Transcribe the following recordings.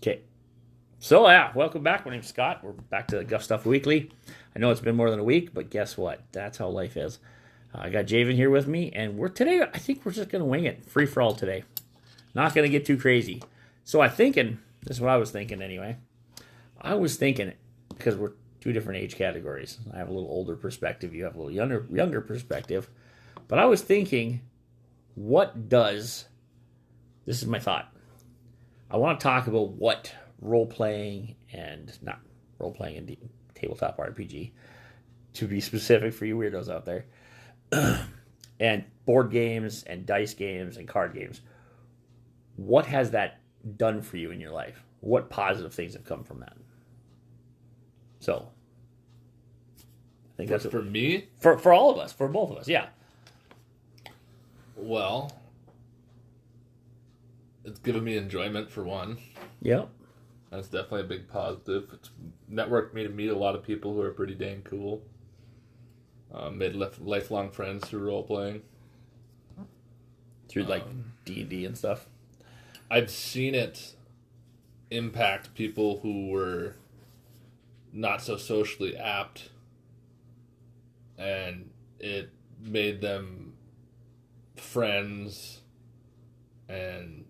Okay. So, welcome back. My name's Scott. We're back to Guff Stuff Weekly. I know it's been more than a week, but guess what? That's how life is. I got Javen here with me, and I think we're just going to wing it. Free for all today. Not going to get too crazy. So, this is what I was thinking anyway. I was thinking, because we're two different age categories. I have a little older perspective. You have a little younger perspective. But I was thinking, this is my thought. I want to talk about what role-playing and not role-playing and tabletop RPG, to be specific for you weirdos out there, and board games and dice games and card games. What has that done for you in your life? What positive things have come from that? So, I think that's for me. For all of us, for both of us, yeah. Well, it's given me enjoyment for one. Yep. That's definitely a big positive. It's networked me to meet a lot of people who are pretty dang cool. Made lifelong friends through role playing. Through like D&D and stuff. I've seen it impact people who were not so socially apt, and it made them friends and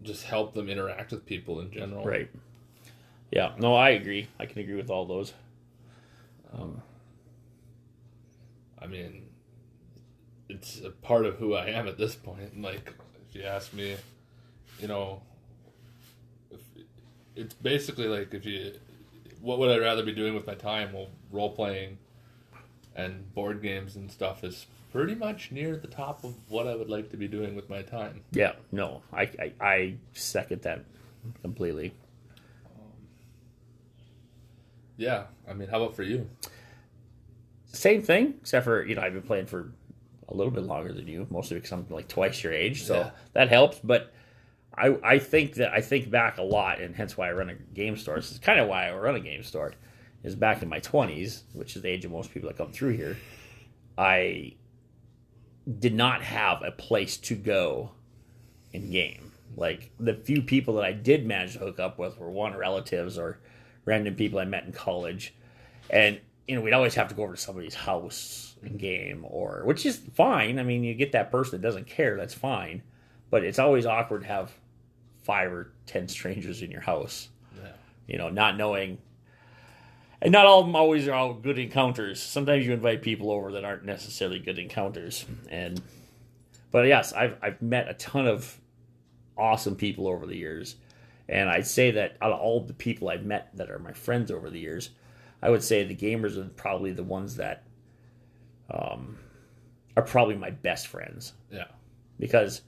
just help them interact with people in general. Right. Yeah. No, I agree. I can agree with all those. I mean, it's a part of who I am at this point. Like, if you ask me, it's basically like what would I rather be doing with my time? Well, role playing and board games and stuff is pretty much near the top of what I would like to be doing with my time. Yeah, no, I second that completely. Yeah, I mean, how about for you? Same thing, except for, I've been playing for a little bit longer than you, mostly because I'm like twice your age, so that helps. But I think back a lot, and hence why I run a game store. This is kind of why I run a game store, is back in my 20s, which is the age of most people that come through here. I did not have a place to go in game. Like, the few people that I did manage to hook up with were relatives or random people I met in college. And, we'd always have to go over to somebody's house in game, which is fine. I mean, you get that person that doesn't care, that's fine. But it's always awkward to have 5 or 10 strangers in your house. Yeah. Not knowing. And not all of them always are all good encounters. Sometimes you invite people over that aren't necessarily good encounters. But yes, I've met a ton of awesome people over the years. And I'd say that out of all the people I've met that are my friends over the years, I would say the gamers are probably the ones that are probably my best friends. Yeah. Because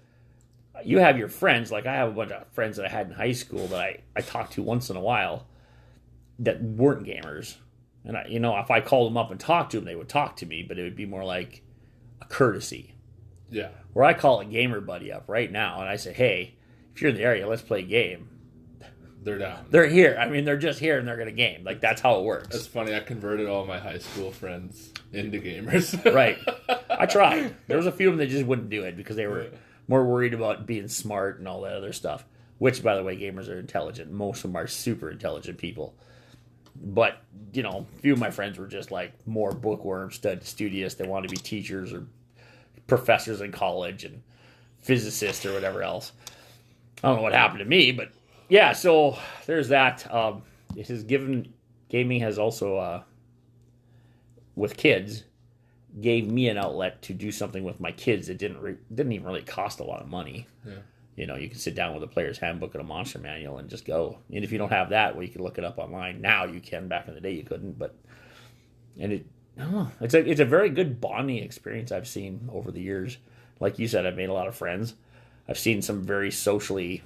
you have your friends, like I have a bunch of friends that I had in high school that I talked to once in a while that weren't gamers. And if I called them up and talked to them, they would talk to me, but it would be more like a courtesy. Yeah. Where I call a gamer buddy up right now and I say, hey, if you're in the area, let's play a game. They're down. They're here. I mean, they're just here and they're going to game. Like, that's how it works. It's funny. I converted all my high school friends into gamers. Right. I tried. There was a few of them that just wouldn't do it because they were more worried about being smart and all that other stuff. Which, by the way, gamers are intelligent. Most of them are super intelligent people. But, a few of my friends were just like more bookworms, studious. They wanted to be teachers or professors in college and physicists or whatever else. I don't know what happened to me, but yeah, so there's that. It has given, gaming has also, with kids, gave me an outlet to do something with my kids that didn't even really cost a lot of money. Yeah. You can sit down with a player's handbook and a monster manual and just go. And if you don't have that, well, you can look it up online. Now you can. Back in the day, you couldn't. It's a very good bonding experience I've seen over the years. Like you said, I've made a lot of friends. I've seen some very socially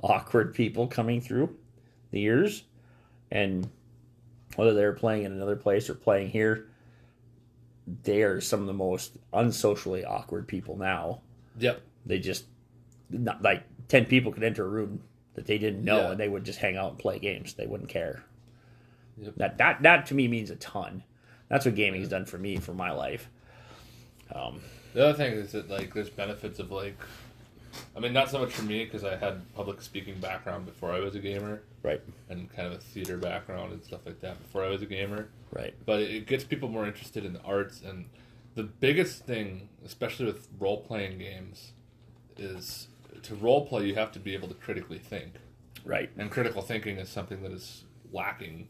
awkward people coming through the years, and whether they're playing in another place or playing here, they are some of the most unsocially awkward people now. Yep. They just, not like 10 people could enter a room that they didn't know, and they would just hang out and play games. They wouldn't care. Yep. That to me means a ton. That's what gaming's done for me, for my life. The other thing is that, like, there's benefits of, like, I mean, not so much for me because I had public speaking background before I was a gamer. Right. And kind of a theater background and stuff like that before I was a gamer. Right. But it gets people more interested in the arts. And the biggest thing, especially with role-playing games, is to role-play you have to be able to critically think. Right. And critical thinking is something that is lacking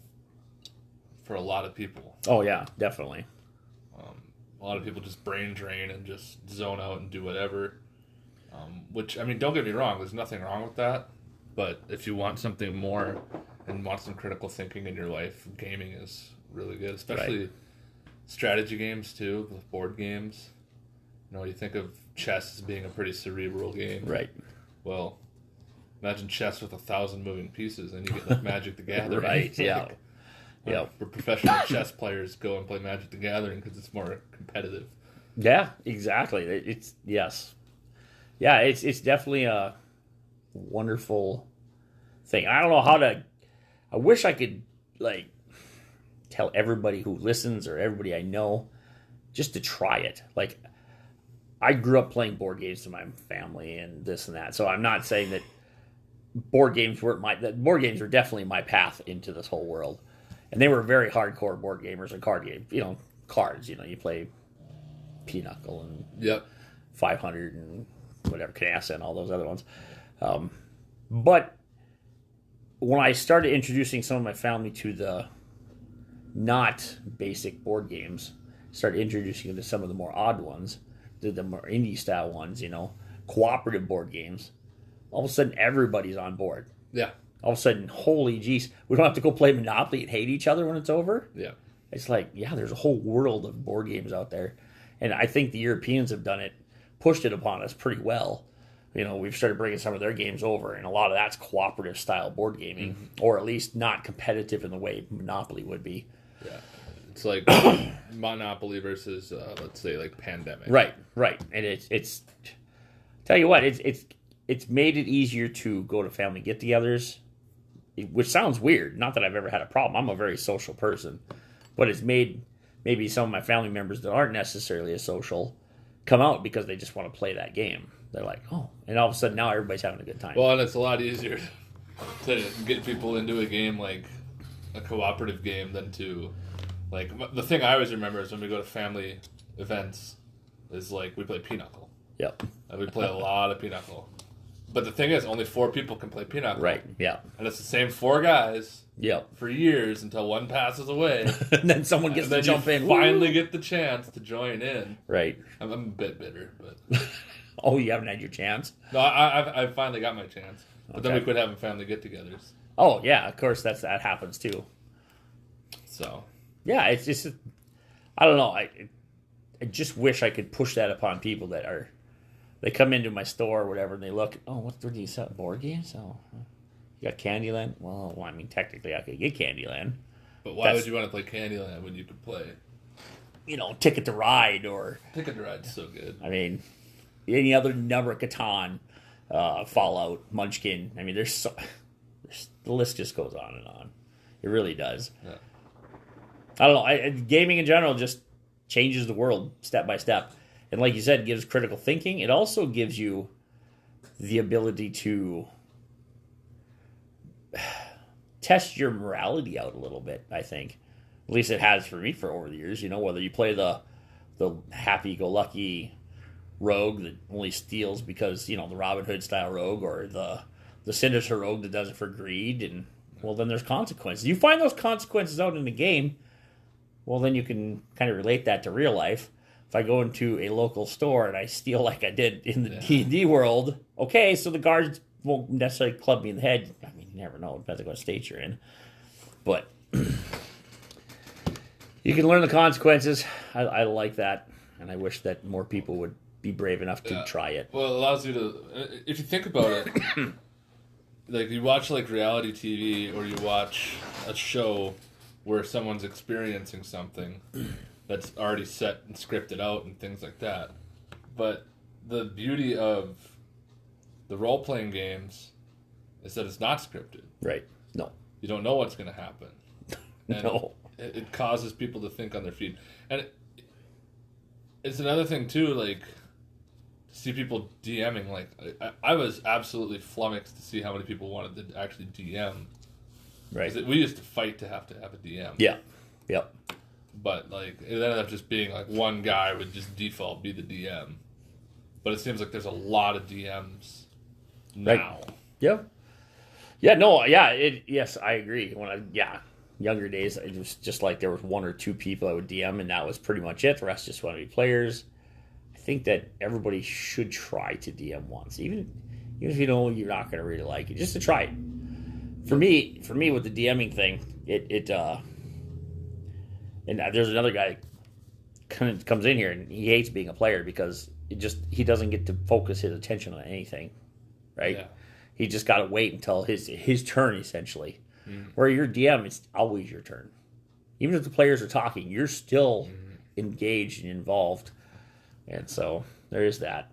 for a lot of people. Oh, yeah, definitely. A lot of people just brain drain and just zone out and do whatever. Which, I mean, don't get me wrong, there's nothing wrong with that. But if you want something more and want some critical thinking in your life, gaming is really good. Especially strategy games, too, with board games. You know, you think of chess as being a pretty cerebral game. Right. Well, imagine chess with 1,000 moving pieces and you get like Magic the Gathering. Right, yeah. Yeah. For professional chess players, go and play Magic the Gathering because it's more competitive. Yeah, exactly. It's yes, yeah. It's definitely a wonderful thing. I don't know how to. I wish I could like tell everybody who listens or everybody I know just to try it. Like I grew up playing board games to my family and this and that. So I'm not saying that board games weren't board games were definitely my path into this whole world. And they were very hardcore board gamers and card games. You know, cards. You know, you play Pinochle and 500 and whatever, Canasta and all those other ones. But when I started introducing some of my family to the not basic board games, started introducing them to some of the more odd ones, the more indie style ones, you know, cooperative board games, all of a sudden everybody's on board. Yeah. All of a sudden, holy geez, we don't have to go play Monopoly and hate each other when it's over. Yeah. It's like, yeah, there's a whole world of board games out there. And I think the Europeans have done it, pushed it upon us pretty well. You know, we've started bringing some of their games over, and a lot of that's cooperative style board gaming, or at least not competitive in the way Monopoly would be. Yeah. It's like Monopoly versus, let's say, like Pandemic. Right. And it's tell you what, it's made it easier to go to family get-togethers, which sounds weird. Not that I've ever had a problem. I'm a very social person. But it's made maybe some of my family members that aren't necessarily as social come out because they just want to play that game. They're like, oh. And all of a sudden now everybody's having a good time. Well, and it's a lot easier to get people into a game like a cooperative game than to, like, the thing I always remember is when we go to family events is, like, we play Pinochle. Yep. And we play a lot of Pinochle. But the thing is, only 4 people can play Pinochle. Right, yeah. And it's the same 4 guys Yep. for years until one passes away. And then someone gets to jump in. Finally get the chance to join in. Right. I'm a bit bitter, but... Oh, you haven't had your chance? No, I finally got my chance. But then Okay. we quit having family get-togethers. Oh, yeah, of course that happens too. So... Yeah, it's just... I don't know. I just wish I could push that upon people that are... They come into my store or whatever, and they look, oh, what do you sell? Board games? Oh, you got Candyland? Well, I mean, technically I could get Candyland. But why would you want to play Candyland when you could play? You know, Ticket to Ride or... Ticket to Ride's so good. I mean, any other number of Catan, Fallout, Munchkin. I mean, the list just goes on and on. It really does. Yeah. I don't know. Gaming in general just changes the world step by step. And like you said, it gives critical thinking. It also gives you the ability to test your morality out a little bit, I think. At least it has for me for over the years. You know, whether you play the happy-go-lucky rogue that only steals because, you know, the Robin Hood style rogue, or the sinister rogue that does it for greed, and well, then there's consequences. You find those consequences out in the game, well, then you can kind of relate that to real life. If I go into a local store and I steal like I did in the D&D world, okay, so the guards won't necessarily club me in the head. I mean, you never know. It depends on what state you're in. But you can learn the consequences. I like that, and I wish that more people would be brave enough to try it. Well, it allows you to... If you think about it, like, you watch, like, reality TV, or you watch a show where someone's experiencing something that's already set and scripted out and things like that. But the beauty of the role-playing games is that it's not scripted. Right. No. You don't know what's going to happen. And no. It causes people to think on their feet. And it's another thing, too, like, see people DMing. Like, I was absolutely flummoxed to see how many people wanted to actually DM. Right. We used to fight to have a DM. Yeah. Yep. But, like, it ended up just being, like, one guy would just default be the DM. But it seems like there's a lot of DMs now. Right. Yeah. Yeah, no, yeah, yes, I agree. Younger days, it was just like there was one or two people I would DM, and that was pretty much it. The rest just want to be players. I think that everybody should try to DM once, even if you know you're not going to really like it, just to try it. For me with the DMing thing, and there's another guy that comes in here and he hates being a player because he doesn't get to focus his attention on anything, right? Yeah. He just got to wait until his turn, essentially. Where your DM, it's always your turn. Even if the players are talking, you're still engaged and involved. And so there is that.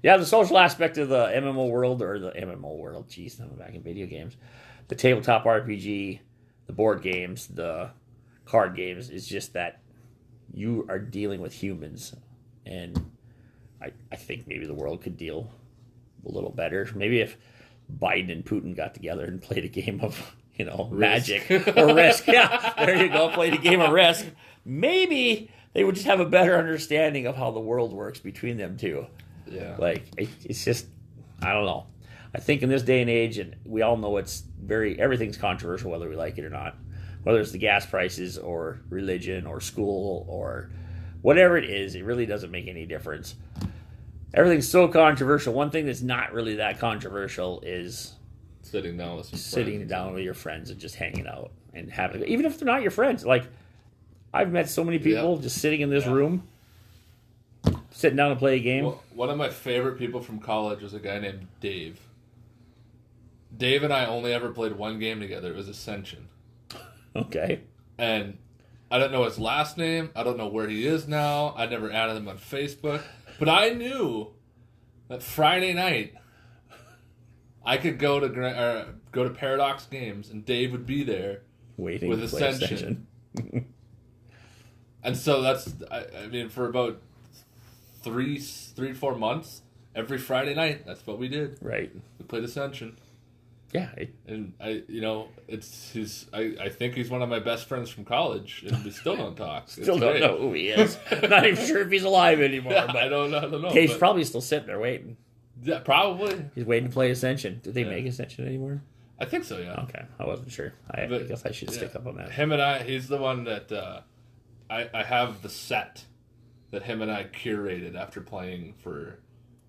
Yeah, the social aspect of the MMO world, geez, I'm back in video games. The tabletop RPG, the board games, the card games, is just that you are dealing with humans. And I think maybe the world could deal a little better. Maybe if Biden and Putin got together and played a game of, Magic or Risk. Yeah, there you go. Played a game of Risk. Maybe they would just have a better understanding of how the world works between them two. Yeah. Like, it's just, I don't know. I think in this day and age, and we all know everything's controversial whether we like it or not. Whether it's the gas prices or religion or school or whatever it is, it really doesn't make any difference. Everything's so controversial. One thing that's not really that controversial is sitting down with your friends and just hanging out and having, even if they're not your friends. Like, I've met so many people just sitting in this room, sitting down to play a game. Well, one of my favorite people from college was a guy named Dave. Dave and I only ever played one game together. It was Ascension. Okay. And I don't know his last name. I don't know where he is now. I never added him on Facebook. But I knew that Friday night I could go to Paradox Games and Dave would be there waiting with Ascension. And so that's, I mean, for about 3-4 months, every Friday night, that's what we did. Right. We played Ascension. Yeah. And I think he's one of my best friends from college, and we still don't talk. Still don't know who he is. Not even sure if he's alive anymore. Yeah, but I don't know. Dave's probably still sitting there waiting. Yeah, probably. He's waiting to play Ascension. Did they make Ascension anymore? I think so, yeah. Okay, I wasn't sure. I guess I should stick up on that. Him and I, he's the one that I have the set that him and I curated after playing for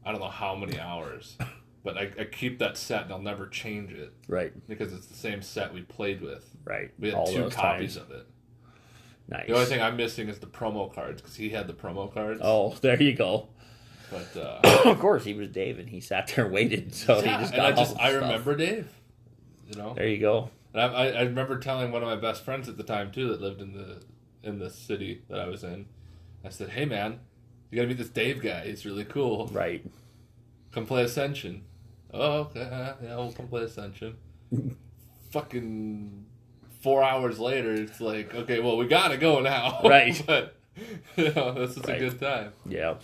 I don't know how many hours. But I keep that set and I'll never change it. Right. Because it's the same set we played with. Right. We had 2 copies of it. Nice. The only thing I'm missing is the promo cards because he had the promo cards. Oh, there you go. But of course, he was Dave and he sat there and waited. So he just got I remember Dave. There you go. And I remember telling one of my best friends at the time too that lived in the city that I was in. I said, "Hey man, you gotta meet this Dave guy. He's really cool. Right. Come play Ascension." Oh, okay. Yeah, we'll come play Ascension. Fucking 4 hours later, it's like, okay, well, we gotta go now. Right. But, this is a good time. Yeah.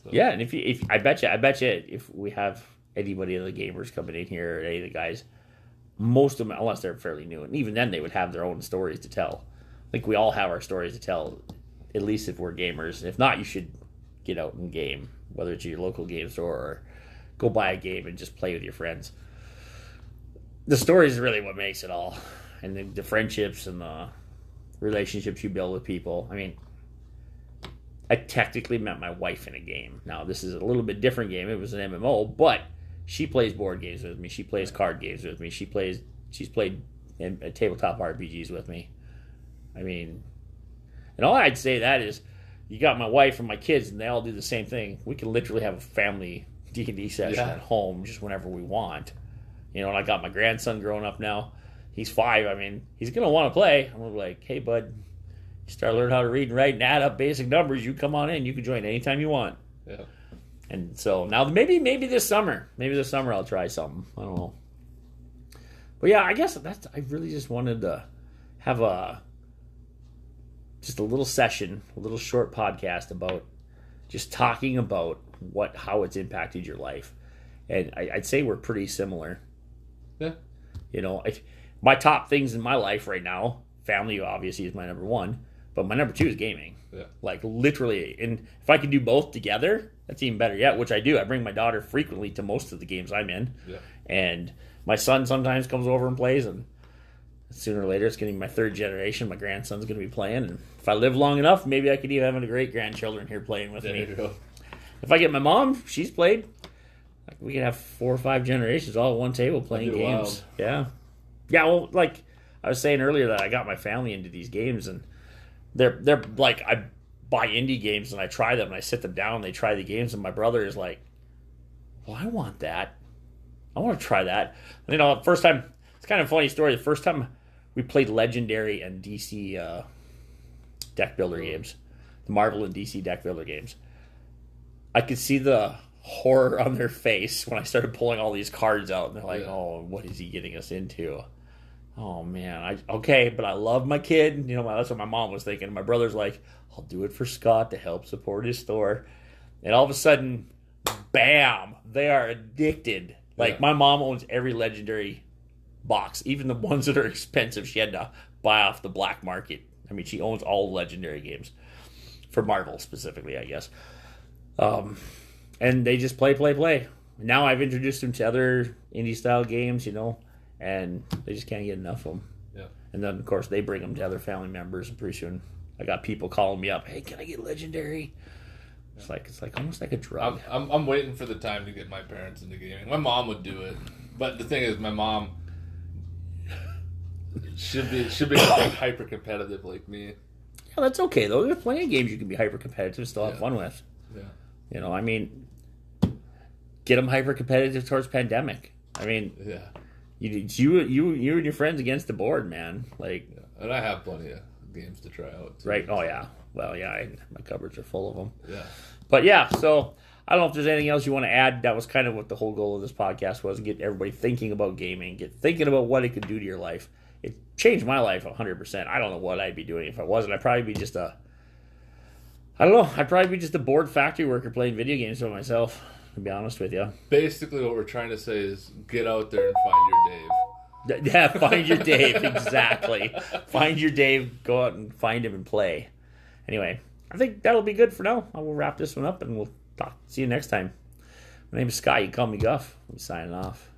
So. Yeah, and if I bet you, if we have anybody of the gamers coming in here, or any of the guys, most of them, unless they're fairly new, and even then they would have their own stories to tell. I think we all have our stories to tell, at least if we're gamers. If not, you should get out and game, whether it's your local game store or go buy a game and just play with your friends. The story is really what makes it all. And the friendships and the relationships you build with people. I mean, I technically met my wife in a game. Now, this is a little bit different game. It was an MMO, but she plays board games with me. She plays card games with me. She's played tabletop RPGs with me. I mean, and all I'd say that is, you got my wife and my kids, and they all do the same thing. We can literally have a family D&D session at home just whenever we want. And I got my grandson growing up now. He's 5. I mean, he's going to want to play. I'm going to be like, hey, bud, you start learning how to read and write and add up basic numbers. You come on in. You can join anytime you want. Yeah. And so now maybe this summer. Maybe this summer I'll try something. I don't know. But yeah, I guess I really just wanted to have just a little session, a little short podcast about just talking about how it's impacted your life. And I'd say we're pretty similar. Yeah. You know, my top things in my life right now, family obviously is my number one, but my number two is gaming. Yeah. Like literally, and if I can do both together, that's even better yet, which I do. I bring my daughter frequently to most of the games I'm in. Yeah. And my son sometimes comes over and plays, and sooner or later it's going to be my third generation. My grandson's going to be playing, and if I live long enough, maybe I could even have a great grandchildren here playing with me. You go. If I get my mom, she's played. We could have 4 or 5 generations all at one table playing games. Wild. Yeah. Yeah, well, like I was saying earlier that I got my family into these games, and they're like, I buy indie games and I try them and I sit them down and they try the games, and my brother is like, well, I want that. I want to try that. And, you know, first time, it's kind of a funny story. The first time we played Legendary and DC deck builder games, the Marvel and DC deck builder games, I could see the horror on their face when I started pulling all these cards out, and they're like, "Oh, what is he getting us into?" Oh man, okay, but I love my kid. You know, that's what my mom was thinking. My brother's like, "I'll do it for Scott to help support his store," and all of a sudden, bam, they are addicted. Like my mom owns every Legendary box, even the ones that are expensive. She had to buy off the black market. I mean, she owns all the Legendary games for Marvel specifically, I guess. And they just play. Now I've introduced them to other indie-style games, you know, and they just can't get enough of them. Yeah. And then, of course, they bring them to other family members, and pretty soon I got people calling me up, "Hey, can I get Legendary?" It's like almost like a drug. I'm waiting for the time to get my parents into gaming. My mom would do it, but the thing is, my mom should be hyper competitive like me. Yeah, that's okay though. There's plenty of games you can be hyper competitive and still have fun with. Yeah. You know, I mean, get them hyper competitive towards Pandemic. I mean, you and your friends against the board, man. Like, and I have plenty of games to try out too. Right? Oh yeah. Well, yeah. My cupboards are full of them. Yeah. But yeah, so I don't know if there's anything else you want to add. That was kind of what the whole goal of this podcast was: get everybody thinking about gaming, get thinking about what it could do to your life. It changed my life 100%. I don't know what I'd be doing if I wasn't. I'd probably be just a bored factory worker playing video games by myself, to be honest with you. Basically, what we're trying to say is get out there and find your Dave. Yeah, find your Dave, exactly. Find your Dave, go out and find him and play. Anyway, I think that'll be good for now. I will wrap this one up and we'll see you next time. My name is Scott. You can call me Guff. I'm signing off.